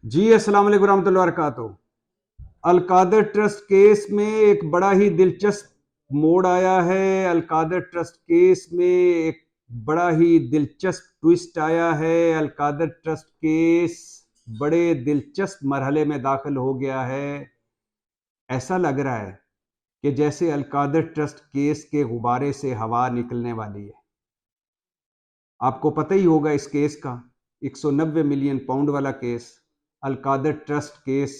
जी अस्सलाम वालेकुम रहमतुल्लाहि व बरकातुहू। अलकादर ट्रस्ट केस में एक बड़ा ही दिलचस्प मोड़ आया है। अलकादर ट्रस्ट केस में एक बड़ा ही दिलचस्प ट्विस्ट आया है। अलकादर ट्रस्ट केस बड़े दिलचस्प मरहले में दाखिल हो गया है। ऐसा लग रहा है कि जैसे अलकादर ट्रस्ट केस के गुब्बारे से हवा निकलने वाली है। आपको पता ही होगा इस केस का, 190 मिलियन पाउंड वाला केस, अलकादर ट्रस्ट केस,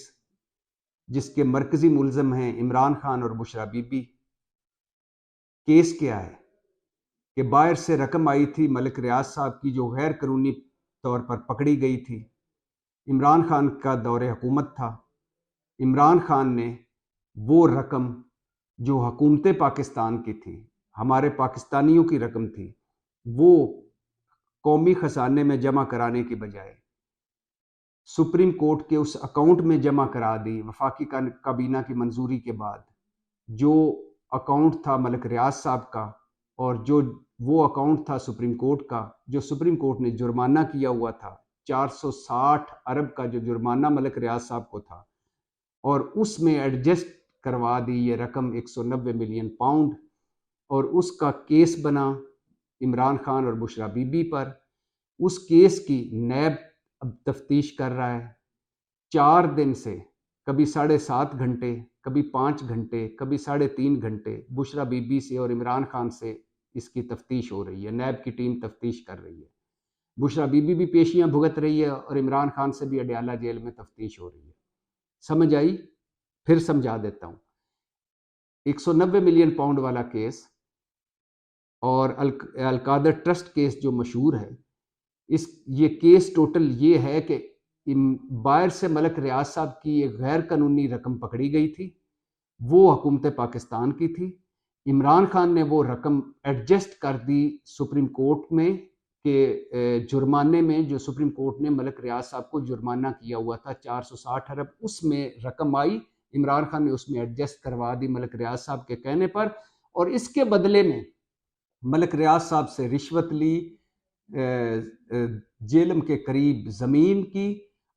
जिसके मरकजी मुलजम हैं इमरान खान और बुशरा बीबी। केस क्या है कि बाहर से रकम आई थी मलिक रियाज साहब की, जो गैर कानूनी तौर पर पकड़ी गई थी। इमरान खान का दौरे हुकूमत था। इमरान खान ने वो रकम जो हुकूमत पाकिस्तान की थी, हमारे पाकिस्तानियों की रकम थी, वो कौमी खजाने में जमा कराने की बजाय सुप्रीम कोर्ट के उस अकाउंट में जमा करा दी। वफाकी काबीना की मंजूरी के बाद जो अकाउंट था मलिक रियाज साहब का, और जो वो अकाउंट था सुप्रीम कोर्ट का, जो सुप्रीम कोर्ट ने जुर्माना किया हुआ था, 460 अरब का जो जुर्माना मलिक रियाज साहब को था, और उसमें एडजस्ट करवा दी ये रकम 190 मिलियन पाउंड। और उसका केस बना इमरान खान और बुशरा बीबी पर। उस केस की नैब अब तफ्तीश कर रहा है। 4 दिन से, कभी 7.5 घंटे, कभी 5 घंटे, कभी 3.5 घंटे बुशरा बीबी से और इमरान खान से इसकी तफ्तीश हो रही है। नैब की टीम तफ्तीश कर रही है। बुशरा बीबी भी पेशियां भुगत रही है और इमरान खान से भी अडयाला जेल में तफ्तीश हो रही है। समझ आई? फिर समझा देता हूँ। 190 मिलियन पाउंड वाला केस और अलकादर ट्रस्ट केस जो मशहूर है, ये केस टोटल ये है कि बाहर से मलिक रियाज साहब की एक गैर कानूनी रकम पकड़ी गई थी। वो हुकूमत पाकिस्तान की थी। इमरान खान ने वो रकम एडजस्ट कर दी सुप्रीम कोर्ट में के जुर्माने में, जो सुप्रीम कोर्ट ने मलिक रियाज साहब को जुर्माना किया हुआ था 460 अरब, उसमें रकम आई। इमरान खान ने उसमें एडजस्ट करवा दी मलिक रियाज साहब के कहने पर, और इसके बदले में मलिक रियाज साहब से रिश्वत ली, जेलम के करीब ज़मीन की,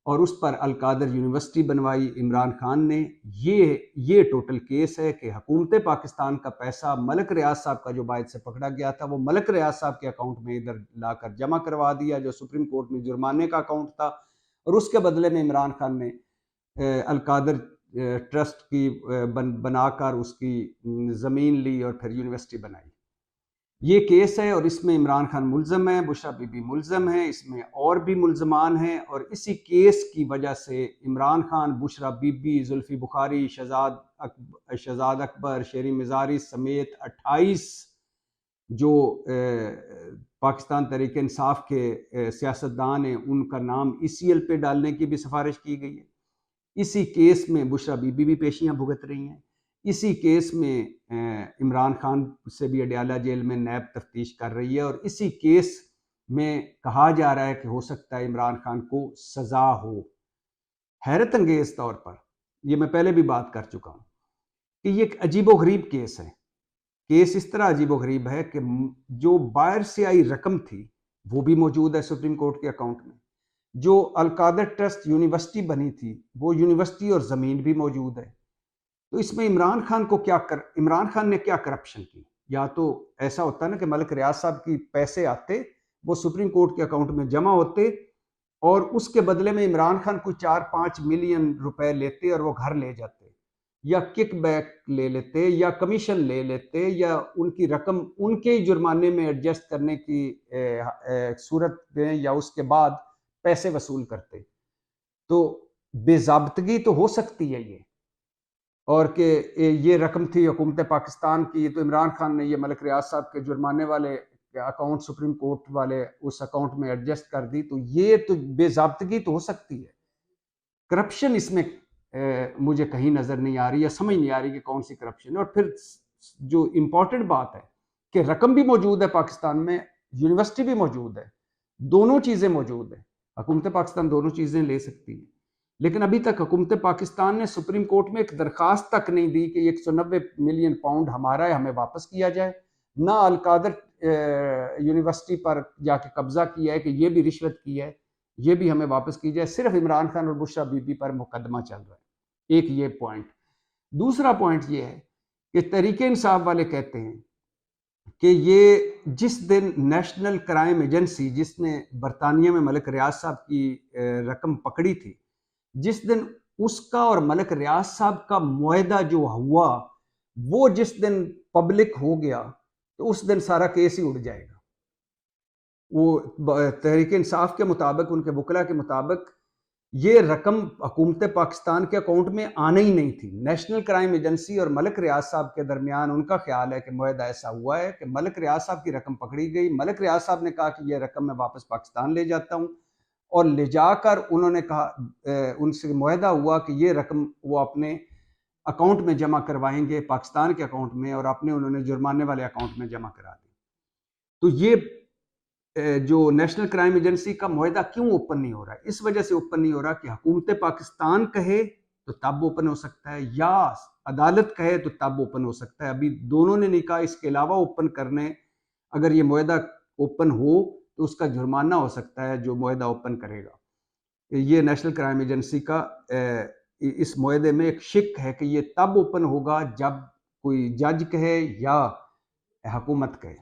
और उस पर अलकादर यूनिवर्सिटी बनवाई इमरान खान ने। ये टोटल केस है कि हुकूमत पाकिस्तान का पैसा मलिक रियाज साहब का जो बायद से पकड़ा गया था, वो मलिक रियाज साहब के अकाउंट में इधर लाकर जमा करवा दिया, जो सुप्रीम कोर्ट में जुर्माने का अकाउंट था। और उसके बदले में इमरान खान ने अलकादर ट्रस्ट की बनाकर उसकी ज़मीन ली और फिर यूनिवर्सिटी बनाई। ये केस है और इसमें इमरान खान मुल्ज़म है, बुशरा बीबी मुल्ज़म है, इसमें और भी मुल्ज़मान हैं। और इसी केस की वजह से इमरान खान, बुशरा बीबी, जुल्फ़ी बुखारी, शहजाद अकबर, शेरी मिज़ारी समेत 28 जो पाकिस्तान तहरीक इंसाफ के सियासतदान हैं, उनका नाम ECL पे डालने की भी सिफारिश की गई है। इसी केस में बुशरा बीबी भी पेशियां भुगत रही हैं। इसी केस में इमरान खान से भी अडयाला जेल में नैब तफ्तीश कर रही है। और इसी केस में कहा जा रहा है कि हो सकता है इमरान खान को सजा हो। हैरत अंगेज तौर पर, ये मैं पहले भी बात कर चुका हूं कि ये एक अजीबोगरीब केस है। केस इस तरह अजीबोगरीब है कि जो बाहर से आई रकम थी वो भी मौजूद है सुप्रीम कोर्ट के अकाउंट में। जो अलकादर ट्रस्ट यूनिवर्सिटी बनी थी, वो यूनिवर्सिटी और जमीन भी मौजूद है। तो इसमें इमरान खान ने क्या करप्शन की? या तो ऐसा होता ना कि मलिक रियाज साहब की पैसे आते, वो सुप्रीम कोर्ट के अकाउंट में जमा होते, और उसके बदले में इमरान खान कोई 4-5 मिलियन रुपए लेते और वो घर ले जाते, या किक बैक ले लेते, या कमीशन ले लेते, या उनकी रकम उनके ही जुर्माने में एडजस्ट करने की सूरत में, या उसके बाद पैसे वसूल करते। तो बेजाब्तगी तो हो सकती है ये, और कि ये रकम थी हुकूमत पाकिस्तान की, तो इमरान खान ने ये मलिक रियाज साहब के जुर्माने वाले अकाउंट सुप्रीम कोर्ट वाले उस अकाउंट में एडजस्ट कर दी। तो ये तो बेजाब्तगी तो हो सकती है। करप्शन इसमें मुझे कहीं नजर नहीं आ रही, या समझ नहीं आ रही कि कौन सी करप्शन है। और फिर जो इंपॉर्टेंट बात है कि रकम भी मौजूद है पाकिस्तान में, यूनिवर्सिटी भी मौजूद है, दोनों चीजें मौजूद है। हुकूमत पाकिस्तान दोनों चीजें ले सकती है। लेकिन अभी तक हुकूमत पाकिस्तान ने सुप्रीम कोर्ट में एक दरखास्त तक नहीं दी कि 190 मिलियन पाउंड हमारा है, हमें वापस किया जाए। ना अलकादर यूनिवर्सिटी पर जाके कब्जा किया है कि ये भी रिश्वत की है, ये भी हमें वापस की जाए। सिर्फ इमरान खान और बुशरा बीबी पर मुकदमा चल रहा है। एक ये पॉइंट। दूसरा पॉइंट ये है कि तहरीके इंसाफ वाले कहते हैं कि ये जिस दिन नेशनल क्राइम एजेंसी, जिसने बरतानिया में मलिक रियाज साहब की रकम पकड़ी थी, जिस दिन उसका और मलिक रियाज साहब का मुआहदा जो हुआ, वो जिस दिन पब्लिक हो गया, तो उस दिन सारा केस ही उड़ जाएगा। वो तहरीक इंसाफ के मुताबिक, उनके वकला के मुताबिक, ये रकम हुकूमत पाकिस्तान के अकाउंट में आना ही नहीं थी। नेशनल क्राइम एजेंसी और मलिक रियाज साहब के दरमियान उनका ख्याल है कि मुआहदा ऐसा हुआ है कि मलिक रियाज साहब की रकम पकड़ी गई। मलिक रियाज साहब ने कहा कि यह रकम मैं वापस पाकिस्तान ले जाता हूँ, और ले जाकर उन्होंने कहा, उनसे मुआहदा हुआ कि ये रकम वो अपने अकाउंट में जमा करवाएंगे, पाकिस्तान के अकाउंट में, और अपने उन्होंने जुर्माने वाले अकाउंट में जमा करा दी। तो ये जो नेशनल क्राइम एजेंसी का मुआहदा क्यों ओपन नहीं हो रहा है? इस वजह से ओपन नहीं हो रहा कि हुकूमत पाकिस्तान कहे तो तब ओपन हो सकता है, या अदालत कहे तो तब ओपन हो सकता है। अभी दोनों ने नहीं कहा। इसके अलावा ओपन करने, अगर ये मुआहदा ओपन हो तो उसका जुर्माना हो सकता है जो मुआहदा ओपन करेगा। ये नेशनल क्राइम एजेंसी का इस मुआहदे में एक शिक है कि ये तब ओपन होगा जब कोई जज कहे या हुकूमत कहे।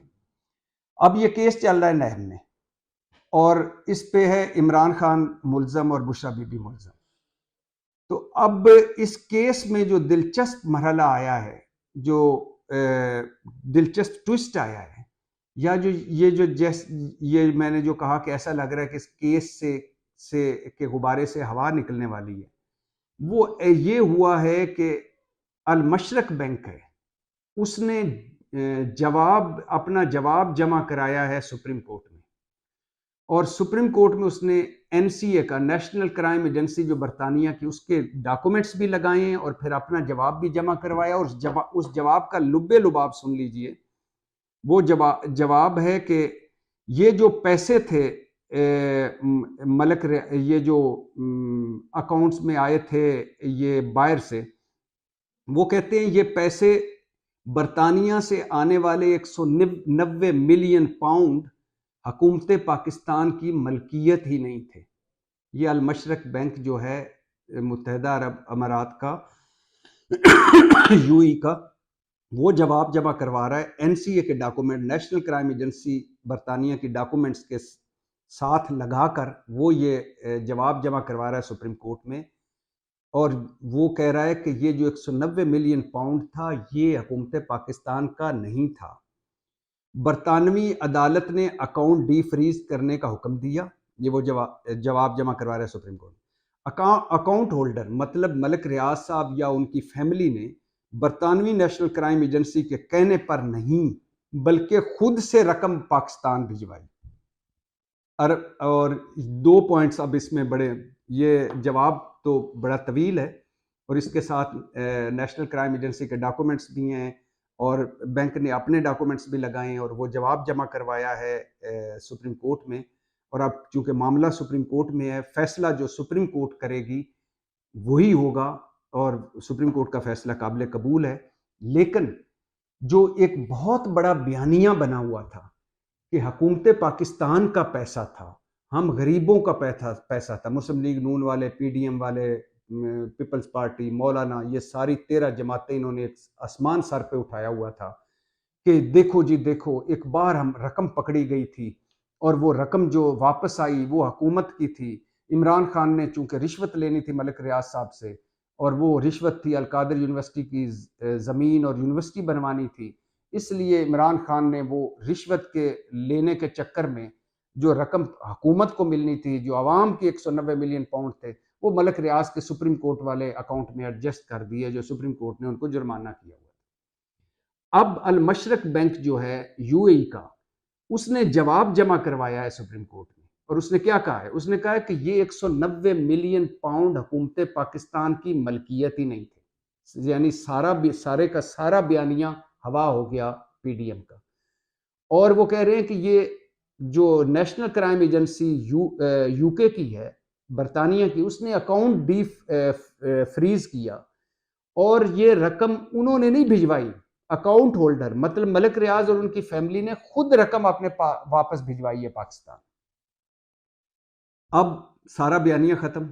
अब ये केस चल रहा है नहर में, और इस पे है इमरान खान मुल्ज़म और बुशरा बीबी मुल्ज़म। तो अब इस केस में जो दिलचस्प मरहला आया है, जो दिलचस्प ट्विस्ट आया है, या जो ये मैंने जो कहा कि ऐसा लग रहा है कि इस केस से के गुब्बारे से हवा निकलने वाली है, वो ये हुआ है कि अल मशरक बैंक है, उसने अपना जवाब जमा कराया है सुप्रीम कोर्ट में, और सुप्रीम कोर्ट में उसने एनसीए का, नेशनल क्राइम एजेंसी जो बरतानिया की, उसके डॉक्यूमेंट्स भी लगाए हैं और फिर अपना जवाब भी जमा करवाया। और उस जवाब का लुब्बे लुबाब सुन लीजिए। वो जवाब है कि ये जो पैसे थे ये जो अकाउंट्स में आए थे ये बायर से, वो कहते हैं ये पैसे बरतानिया से आने वाले 190 मिलियन पाउंड हुकूमत पाकिस्तान की मलकियत ही नहीं थे। ये अल मशरक बैंक जो है मुत्तहदा अरब अमारात का यूई का, वो जवाब जमा करवा रहा है। एनसीए के डॉक्यूमेंट, नेशनल क्राइम एजेंसी बरतानिया की डॉक्यूमेंट्स के साथ लगाकर वो ये जवाब जमा करवा रहा है सुप्रीम कोर्ट में, और वो कह रहा है कि ये जो 190 मिलियन पाउंड था ये हुकूमत पाकिस्तान का नहीं था। बरतानवी अदालत ने अकाउंट डी फ्रीज करने का हुक्म दिया। ये वो जवाब जमा करवा रहा है सुप्रीम कोर्ट। अकाउंट होल्डर मतलब मलिक रियाज साहब या उनकी फैमिली ने बरतानवी नेशनल क्राइम एजेंसी के कहने पर नहीं बल्कि खुद से रकम पाकिस्तान भिजवाई। और 2 पॉइंट्स अब इसमें बड़े, ये जवाब तो बड़ा तवील है और इसके साथ नेशनल क्राइम एजेंसी के डॉक्यूमेंट्स भी हैं और बैंक ने अपने डॉक्यूमेंट्स भी लगाए हैं और वो जवाब जमा करवाया है सुप्रीम कोर्ट में। और अब चूंकि मामला सुप्रीम कोर्ट में है, फैसला जो सुप्रीम कोर्ट करेगी वही होगा और सुप्रीम कोर्ट का फैसला काबिल कबूल है। लेकिन जो एक बहुत बड़ा बयानिया बना हुआ था कि हुकूमत पाकिस्तान का पैसा था, हम गरीबों का पैसा था, मुस्लिम लीग नून वाले, पीडीएम वाले, पीपल्स पार्टी, मौलाना, ये सारी 13 जमातें इन्होंने एक आसमान सर पे उठाया हुआ था कि देखो जी देखो, एक बार हम रकम पकड़ी गई थी और वो रकम जो वापस आई वो हुकूमत की थी। इमरान खान ने चूंकि रिश्वत लेनी थी मलिक रियाज साहब से और वो रिश्वत थी अलकादर यूनिवर्सिटी की ज़मीन और यूनिवर्सिटी बनवानी थी, इसलिए इमरान खान ने वो रिश्वत के लेने के चक्कर में जो रकम हुकूमत को मिलनी थी, जो आवाम की 190 मिलियन पाउंड थे, वो मलिक रियाज के सुप्रीम कोर्ट वाले अकाउंट में एडजस्ट कर दिए, जो सुप्रीम कोर्ट ने उनको जुर्माना किया हुआ। अब अल मशरक बैंक जो है यूएई का, उसने जवाब जमा करवाया है सुप्रीम कोर्ट में और उसने क्या कहा है? उसने कहा है कि ये 190 मिलियन पाउंड हुकूमत पाकिस्तान की मलकियत ही नहीं थी। यानी सारे का सारा बयानिया हवा हो गया पीडीएम का। और वो कह रहे हैं कि ये जो नेशनल क्राइम एजेंसी यूके की है, बरतानिया की, उसने अकाउंट डी फ्रीज किया और ये रकम उन्होंने नहीं भिजवाई। अकाउंट होल्डर मतलब मलिक रियाज और उनकी फैमिली ने खुद रकम अपने वापस भिजवाई है पाकिस्तान। अब सारा बयानिया ख़त्म।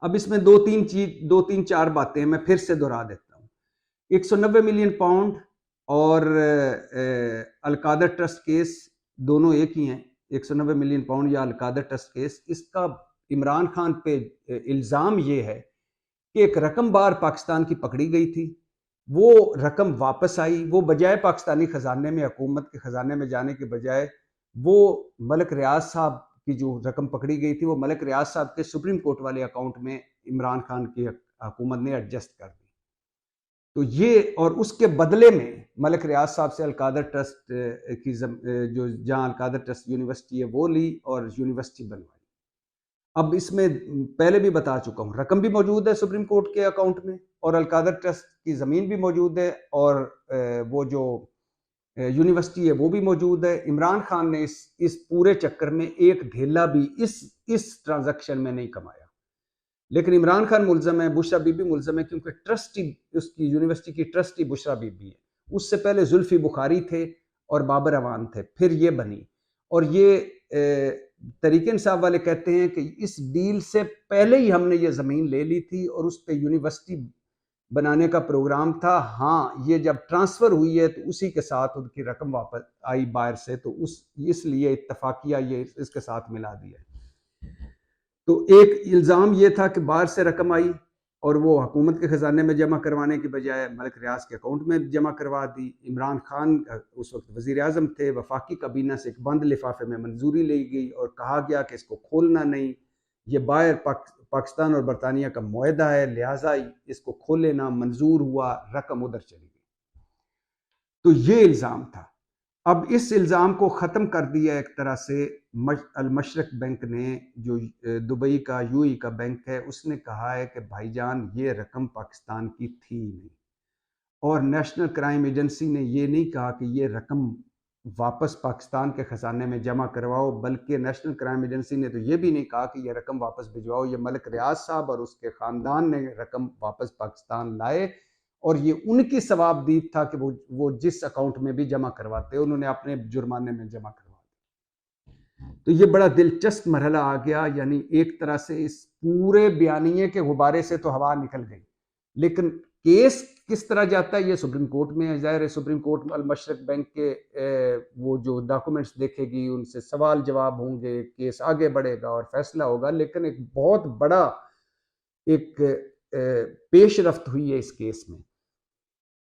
अब इसमें दो तीन चार बातें मैं फिर से दोहरा देता हूँ। 190 मिलियन पाउंड और अलकादर ट्रस्ट केस दोनों एक ही हैं। 190 मिलियन पाउंड या अलकादर ट्रस्ट केस, इसका इमरान खान पे इल्ज़ाम ये है कि एक रकम बार पाकिस्तान की पकड़ी गई थी, वो रकम वापस आई, वो बजाय पाकिस्तानी ख़जाने में, हुकूमत के ख़जाने में जाने के बजाय वो मलिक रियाज साहब की जो रकम पकड़ी गई थी वो मलिक रियाज साहब के सुप्रीम कोर्ट वाले अकाउंट में इमरान खान की हुकूमत ने एडजस्ट कर दी। तो ये, और उसके बदले में मलिक रियाज साहब से अलकादर ट्रस्ट की जो जहाँ अलकादर ट्रस्ट यूनिवर्सिटी है वो ली और यूनिवर्सिटी बनवाई। अब इसमें पहले भी बता चुका हूँ, रकम भी मौजूद है सुप्रीम कोर्ट के अकाउंट में और अलकादर ट्रस्ट की ज़मीन भी मौजूद है और वो जो यूनिवर्सिटी है वो भी मौजूद है। इमरान खान ने इस पूरे चक्कर में एक धेला भी इस ट्रांजैक्शन में नहीं कमाया, लेकिन इमरान खान मुल्ज़म है, बुशरा बीबी मुल्ज़म है, क्योंकि ट्रस्टी, उसकी यूनिवर्सिटी की ट्रस्टी बुशरा बीबी है। उससे पहले जुल्फी बुखारी थे और बाबर अवान थे, फिर ये बनी। और ये तरीके इंसाफ वाले कहते हैं कि इस डील से पहले ही हमने ये ज़मीन ले ली थी और उस पर यूनिवर्सिटी बनाने का प्रोग्राम था। हाँ, ये जब ट्रांसफ़र हुई है तो उसी के साथ उनकी रकम वापस आई बाहर से, तो इसलिए इत्तफाकिया ये इसके साथ मिला दिया। तो एक इल्ज़ाम ये था कि बाहर से रकम आई और वो हुकूमत के ख़जाने में जमा करवाने की बजाय मलिक रियाज के अकाउंट में जमा करवा दी। इमरान खान उस वक्त वज़ीर आज़म थे, वफाकी काबीना से एक बंद लिफाफे में मंजूरी ली गई और कहा गया कि इसको खोलना नहीं, ये बाहर पाकिस्तान और बरतानिया का मुआहदा है, लिहाजा इसको खोले ना, मंजूर हुआ, रकम उधर चली गई। तो ये इल्ज़ाम था। अब इस इल्ज़ाम को ख़त्म कर दिया एक तरह से अल-मशरक बैंक ने, जो दुबई का यूएई का बैंक है, उसने कहा है कि भाईजान ये रकम पाकिस्तान की थी नहीं, और नेशनल क्राइम एजेंसी ने ये नहीं कहा कि ये रकम वापस पाकिस्तान के ख़जाने में जमा करवाओ, बल्कि नेशनल क्राइम एजेंसी ने तो ये भी नहीं कहा कि ये रकम वापस भिजवाओ। ये मलिक रियाज साहब और उसके ख़ानदान ने रकम वापस पाकिस्तान लाए और ये उनकी सवाबदीद था कि वो जिस अकाउंट में भी जमा करवाते, उन्होंने अपने जुर्माने में जमा करवा दिया। तो ये बड़ा दिलचस्प मरहला आ गया, यानी एक तरह से इस पूरे बयानिए के गुब्बारे से तो हवा निकल गई, लेकिन केस किस तरह जाता है ये सुप्रीम कोर्ट में है। ज़ाहिर है सुप्रीम कोर्ट अल मशरक बैंक के वो जो डॉक्यूमेंट्स देखेगी, उनसे सवाल जवाब होंगे, केस आगे बढ़ेगा और फैसला होगा। लेकिन एक बहुत बड़ा एक पेशरफ्त हुई है इस केस में।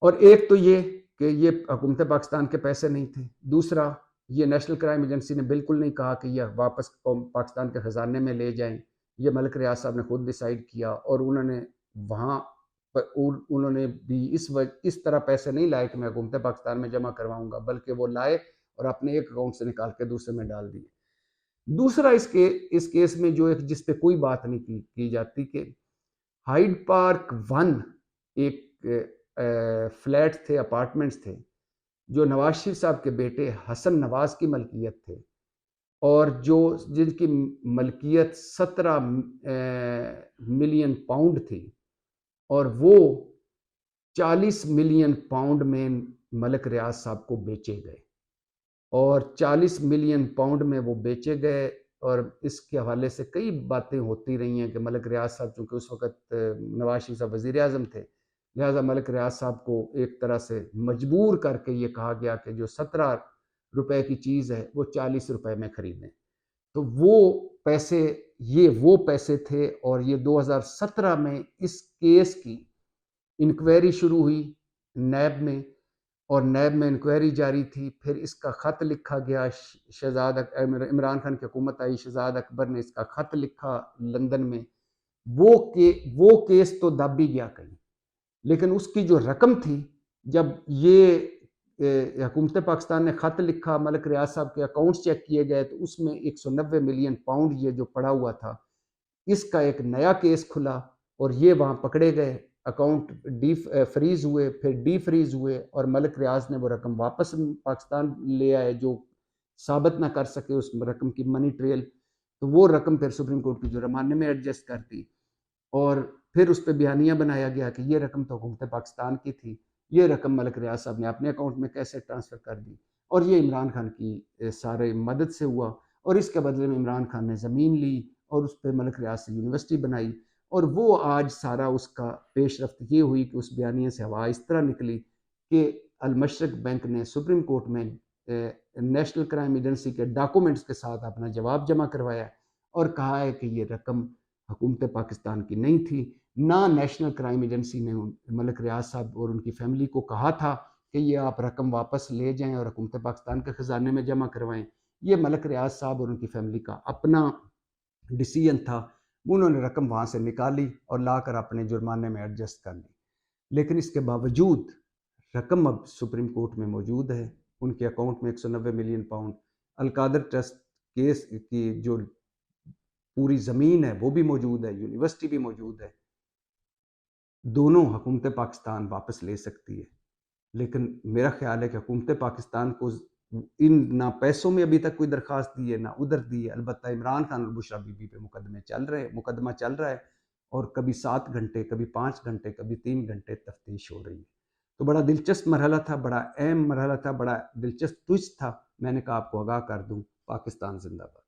और एक तो ये कि ये हुकूमत पाकिस्तान के पैसे नहीं थे, दूसरा ये नेशनल क्राइम एजेंसी ने बिल्कुल नहीं कहा कि यह वापस पाकिस्तान के ख़जाने में ले जाएं। ये मलिक रियाज साहब ने खुद डिसाइड किया और उन्होंने वहाँ उन्होंने भी इस तरह पैसे नहीं लाए कि मैं हुकूमत पाकिस्तान में जमा करवाऊंगा, बल्कि वो लाए और अपने एक अकाउंट से निकाल के दूसरे में डाल दिए। दूसरा इस केस में जो एक जिस पे कोई बात नहीं की जाती कि हाइड पार्क 1 एक फ्लैट थे, अपार्टमेंट्स थे, जो नवाज शरीफ साहब के बेटे हसन नवाज की मलकियत थे और जिनकी मलकियत 17 मिलियन पाउंड थी और वो 40 मिलियन पाउंड में मलिक रियाज साहब को बेचे गए और 40 मिलियन पाउंड में वो बेचे गए। और इसके हवाले से कई बातें होती रही हैं कि मलिक रियाज साहब, चूँकि उस वक़्त नवाज शरीफ साहब वज़ीर आज़म थे, लिहाजा मलिक रियाज साहब को एक तरह से मजबूर करके ये कहा गया कि जो 17 रुपए की चीज़ है वो 40 रुपए में ख़रीदें। तो वो पैसे थे और ये 2017 में इस केस की इंक्वायरी शुरू हुई नैब में और नैब में इंक्वायरी जारी थी। फिर इसका ख़त लिखा गया, इमरान खान की हुकूमत आई, शहजाद अकबर ने इसका ख़त लिखा लंदन में। वो केस तो दब भी गया कहीं, लेकिन उसकी जो रकम थी, जब ये हुकूमत पाकिस्तान ने ख़त लिखा, मलिक रियाज साहब के अकाउंट्स चेक किए गए तो उसमें 190 मिलियन पाउंड ये जो पड़ा हुआ था, इसका एक नया केस खुला और ये वहाँ पकड़े गए, अकाउंट फ्रीज़ हुए, फिर डी फ्रीज़ हुए और मलिक रियाज ने वो रकम वापस पाकिस्तान ले आए जो साबित ना कर सके उस रकम की मनी ट्रेल। तो वो रकम फिर सुप्रीम कोर्ट की जुर्माने में एडजस्ट कर दी और फिर उस पर बयानिया बनाया गया कि ये रकम तो हुकूमत पाकिस्तान की थी, ये रकम मलिक रियाज साहब ने अपने अकाउंट में कैसे ट्रांसफ़र कर दी और ये इमरान खान की सारे मदद से हुआ और इसके बदले में इमरान खान ने ज़मीन ली और उस पर मलिक रियाज से यूनिवर्सिटी बनाई। और वो आज सारा उसका पेशरफ्त ये हुई कि उस बयानिए से हवा इस तरह निकली कि अल-मशरक बैंक ने सुप्रीम कोर्ट में नेशनल क्राइम एजेंसी के डॉक्यूमेंट्स के साथ अपना जवाब जमा करवाया और कहा है कि ये रकम हुकूमत पाकिस्तान की नहीं थी। ना नेशनल क्राइम एजेंसी ने मलिक रियाज साहब और उनकी फैमिली को कहा था कि ये आप रकम वापस ले जाएं और हुकूमत पाकिस्तान के ख़जाने में जमा करवाएं। ये मलिक रियाज साहब और उनकी फैमिली का अपना डिसीजन था। उन्होंने रकम वहाँ से निकाली और लाकर अपने जुर्माने में एडजस्ट कर ली। लेकिन इसके बावजूद रकम अब सुप्रीम कोर्ट में मौजूद है। उनके अकाउंट में 190 million pound, Al-Qadir trust case की जो पूरी ज़मीन है वो भी मौजूद है, यूनिवर्सिटी भी मौजूद है। दोनों हुकूमत पाकिस्तान वापस ले सकती है। लेकिन मेरा ख्याल है कि हुकूमत पाकिस्तान को इन ना पैसों में अभी तक कोई दरख्वास्त दी है ना उधर दी है। अलबत्ता इमरान खान और बुशरा बीबी पे मुकदमा चल रहा है और कभी 7 घंटे, कभी 5 घंटे, कभी 3 घंटे तफ्तीश हो रही है। तो बड़ा दिलचस्प मरहला था, बड़ा अहम मरहला था, बड़ा दिलचस्प ट्विस्ट था। मैंने कहा आपको आगाह कर दूं। पाकिस्तान जिंदाबाद।